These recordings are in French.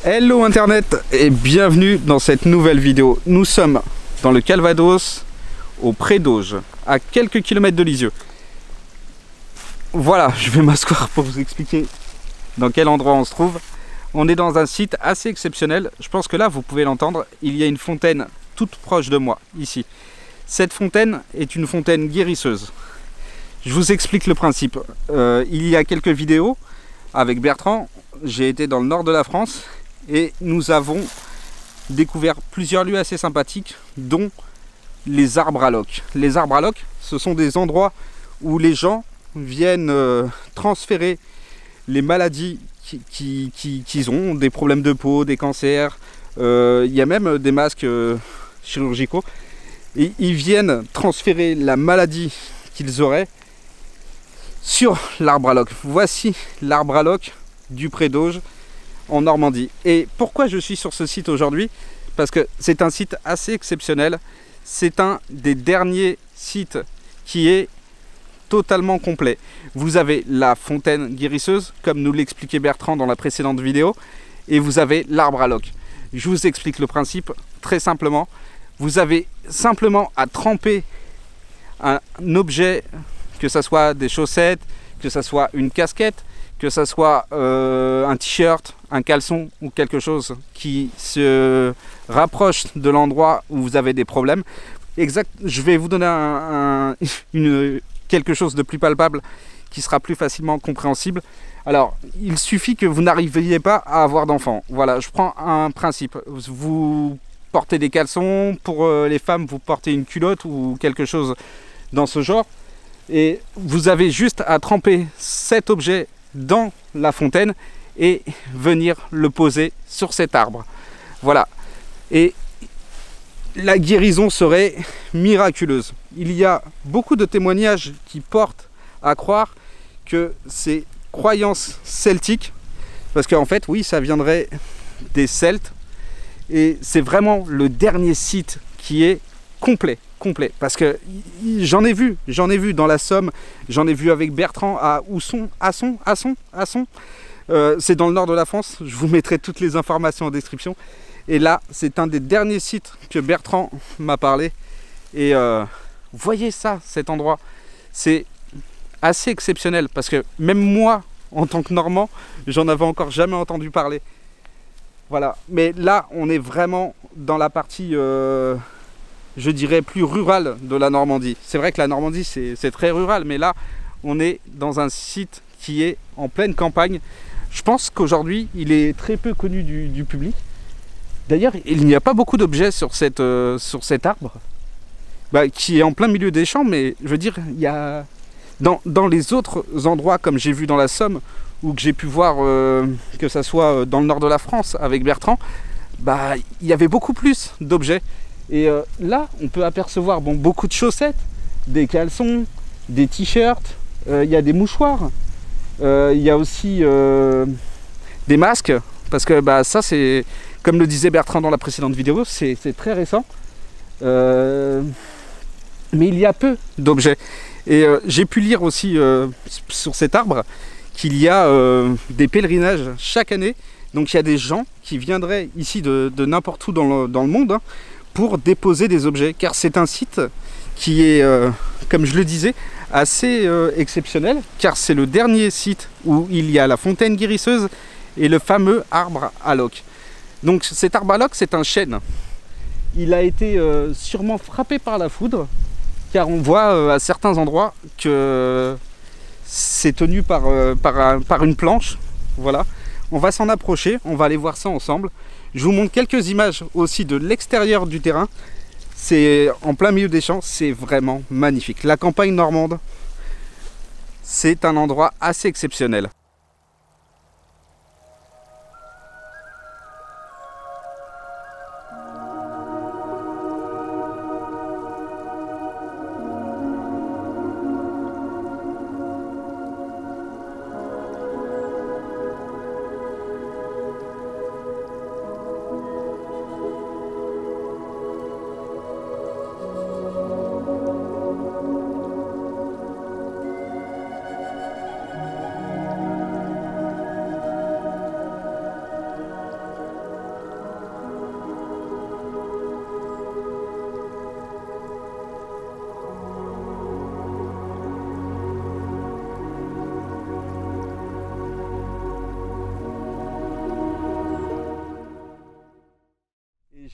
Hello Internet et bienvenue dans cette nouvelle vidéo. Nous sommes dans le Calvados, au Pré d'Auge, à quelques kilomètres de Lisieux. Voilà, je vais m'asseoir pour vous expliquer dans quel endroit on se trouve. On est dans un site assez exceptionnel. Je pense que là, vous pouvez l'entendre, il y a une fontaine toute proche de moi, ici. Cette fontaine est une fontaine guérisseuse. Je vous explique le principe. Il y a quelques vidéos avec Bertrand, j'ai été dans le nord de la France et nous avons découvert plusieurs lieux assez sympathiques, dont les arbres à loques. Les arbres à loques, ce sont des endroits où les gens viennent transférer les maladies qu'ils ont, des problèmes de peau, des cancers, il y a même des masques chirurgicaux, et ils viennent transférer la maladie qu'ils auraient sur l'arbre à loques. Voici l'arbre à loques du Pré d'Auge en Normandie. Et pourquoi je suis sur ce site aujourd'hui? Parce que c'est un site assez exceptionnel. C'est un des derniers sites qui est totalement complet. Vous avez la fontaine guérisseuse, comme nous l'expliquait Bertrand dans la précédente vidéo, et vous avez l'arbre à loques. Je vous explique le principe très simplement. Vous avez simplement à tremper un objet, que ce soit des chaussettes, que ce soit une casquette, que ce soit un t-shirt, un caleçon ou quelque chose qui se rapproche de l'endroit où vous avez des problèmes. Exact, je vais vous donner quelque chose de plus palpable qui sera plus facilement compréhensible. Alors, il suffit que vous n'arriviez pas à avoir d'enfant. Voilà, je prends un principe. Vous portez des caleçons, pour les femmes, vous portez une culotte ou quelque chose dans ce genre. Et vous avez juste à tremper cet objet dans la fontaine et venir le poser sur cet arbre. Voilà. Et la guérison serait miraculeuse. Il y a beaucoup de témoignages qui portent à croire que ces croyances celtiques, parce qu'en fait, oui, ça viendrait des Celtes, et c'est vraiment le dernier site qui est complet, parce que j'en ai vu dans la Somme, j'en ai vu avec Bertrand à Asson, c'est dans le nord de la France, je vous mettrai toutes les informations en description. Et là, c'est un des derniers sites que Bertrand m'a parlé. Et voyez ça, cet endroit. C'est assez exceptionnel parce que même moi, en tant que Normand, j'en avais encore jamais entendu parler. Voilà. Mais là, on est vraiment dans la partie, je dirais, plus rurale de la Normandie. C'est vrai que la Normandie, c'est très rural. Mais là, on est dans un site qui est en pleine campagne. Je pense qu'aujourd'hui, il est très peu connu du public. D'ailleurs, il n'y a pas beaucoup d'objets sur cet arbre, qui est en plein milieu des champs, mais je veux dire, il y a dans les autres endroits, comme j'ai vu dans la Somme, ou que j'ai pu voir, que ça soit dans le nord de la France avec Bertrand, il y avait beaucoup plus d'objets. Et là, on peut apercevoir beaucoup de chaussettes, des caleçons, des t-shirts, il y a des mouchoirs, il y a aussi des masques, parce que ça c'est... Comme le disait Bertrand dans la précédente vidéo, c'est très récent. Mais il y a peu d'objets. Et j'ai pu lire aussi sur cet arbre qu'il y a des pèlerinages chaque année. Donc il y a des gens qui viendraient ici de n'importe où dans le monde pour déposer des objets. Car c'est un site qui est, comme je le disais, assez exceptionnel. Car c'est le dernier site où il y a la fontaine guérisseuse et le fameux arbre à loques. Donc cet arbre à loques, c'est un chêne. Il a été sûrement frappé par la foudre, car on voit à certains endroits que c'est tenu par une planche. Voilà. On va s'en approcher, on va aller voir ça ensemble. Je vous montre quelques images aussi de l'extérieur du terrain. C'est en plein milieu des champs, c'est vraiment magnifique. La campagne normande, c'est un endroit assez exceptionnel.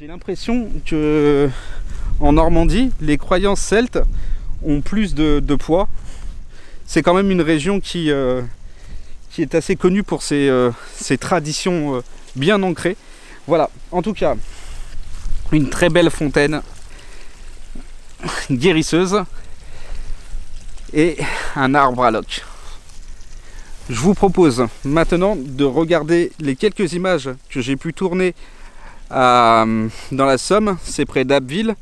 J'ai l'impression que en Normandie, les croyances celtes ont plus de poids. C'est quand même une région qui est assez connue pour ses traditions bien ancrées. Voilà, en tout cas, une très belle fontaine guérisseuse et un arbre à loques. Je vous propose maintenant de regarder les quelques images que j'ai pu tourner dans la Somme, c'est près d'Abbeville,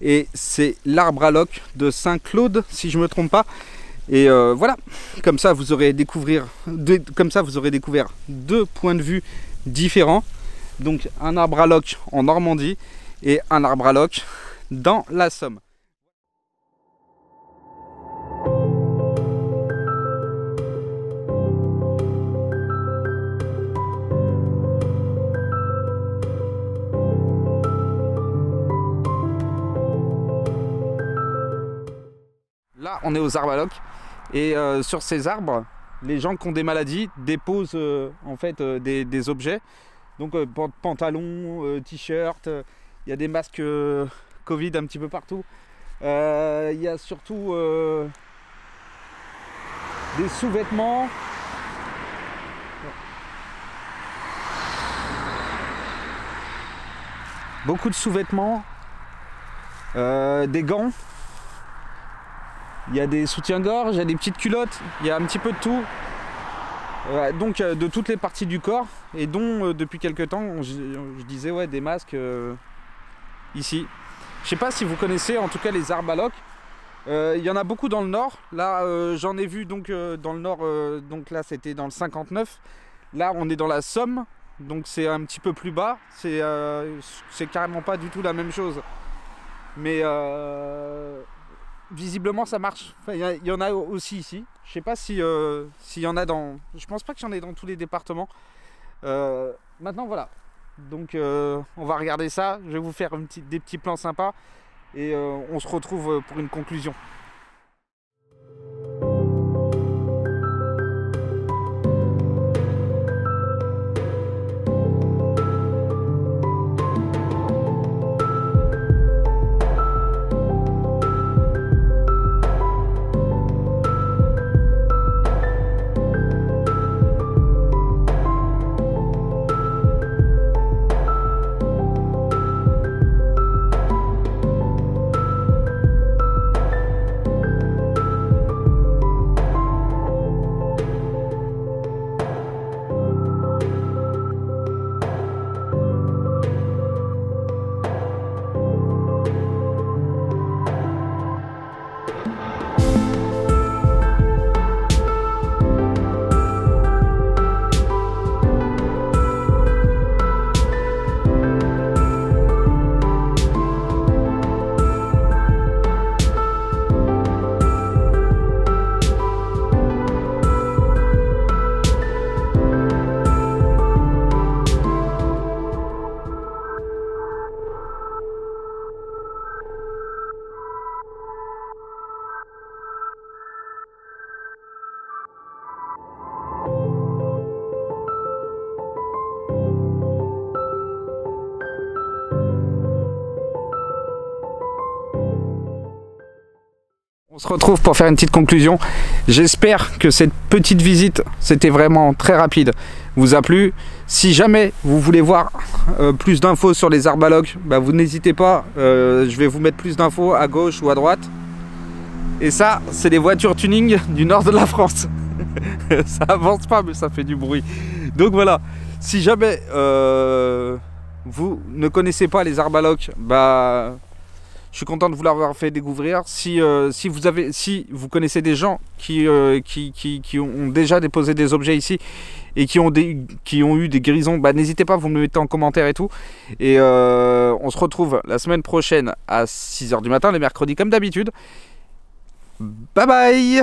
et c'est l'arbre à loques de Saint-Claude, si je ne me trompe pas. Et voilà, comme ça vous aurez découvert deux points de vue différents. Donc un arbre à loques en Normandie et un arbre à loques dans la Somme. Là, on est aux arbres à loques et sur ces arbres, les gens qui ont des maladies déposent en fait des objets. Donc pantalons, t-shirts, il y a des masques Covid un petit peu partout. Il y a surtout des sous-vêtements. Beaucoup de sous-vêtements, des gants. Il y a des soutiens-gorge, il y a des petites culottes, il y a un petit peu de tout. Donc de toutes les parties du corps, et dont depuis quelques temps, je disais ouais, des masques ici. Je sais pas si vous connaissez en tout cas les arbres à loques. Il y en a beaucoup dans le nord. Là j'en ai vu donc dans le nord, donc là c'était dans le 59. Là on est dans la Somme, donc c'est un petit peu plus bas. C'est carrément pas du tout la même chose. Mais visiblement ça marche. Enfin, il y en a aussi ici. Je sais pas s'il y en a dans... Je pense pas qu'il y en ait dans tous les départements. Maintenant voilà. Donc on va regarder ça. Je vais vous faire des petits plans sympas. Et on se retrouve pour une conclusion. On se retrouve pour faire une petite conclusion. J'espère que cette petite visite, c'était vraiment très rapide, vous a plu. Si jamais vous voulez voir plus d'infos sur les arbres à loques, bah vous n'hésitez pas, je vais vous mettre plus d'infos à gauche ou à droite. Et ça, c'est les voitures tuning du nord de la France. Ça avance pas, mais ça fait du bruit. Donc voilà, si jamais vous ne connaissez pas les arbres à loques, bah... je suis content de vous l'avoir fait découvrir. Si vous connaissez des gens qui ont déjà déposé des objets ici et qui ont eu des guérisons, bah, n'hésitez pas, vous me le mettez en commentaire et tout. Et on se retrouve la semaine prochaine à 6 h du matin, les mercredis comme d'habitude. Bye bye.